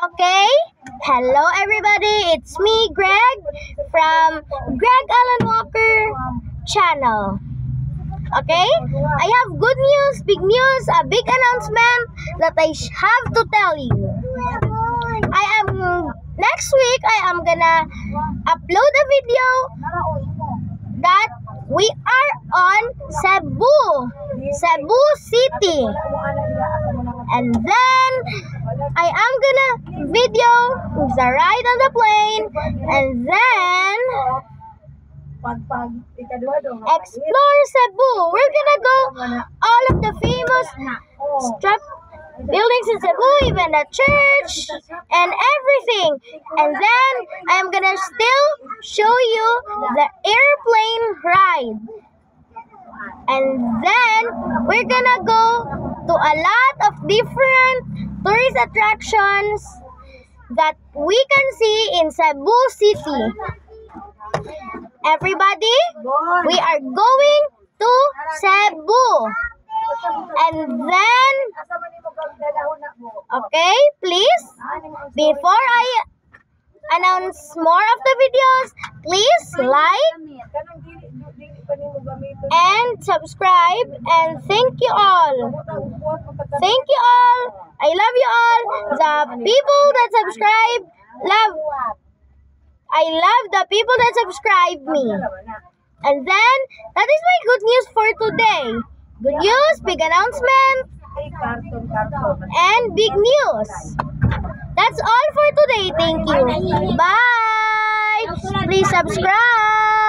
Okay, hello everybody, it's me Greg from Greg Allen Walker channel. Okay, I have good news, big news, a big announcement that I have to tell you. Next week I am gonna upload a video that we are on Cebu City. And then I am gonna video the ride on the plane, and then explore Cebu. We're gonna go all of the famous buildings in Cebu, even the church and everything. And then I'm gonna still show you the airplane ride. And then we're gonna go to a lot of different tourist attractions that we can see in Cebu City. Everybody, we are going to Cebu. And then, okay, please, before I announce more of the videos, please like and subscribe, and thank you all. Thank you all. I love you all. The people that subscribe, I love the people that subscribe me. And then, that is my good news for today. Good news, big announcement, and big news. That's all for today. Thank you. Bye. Please subscribe.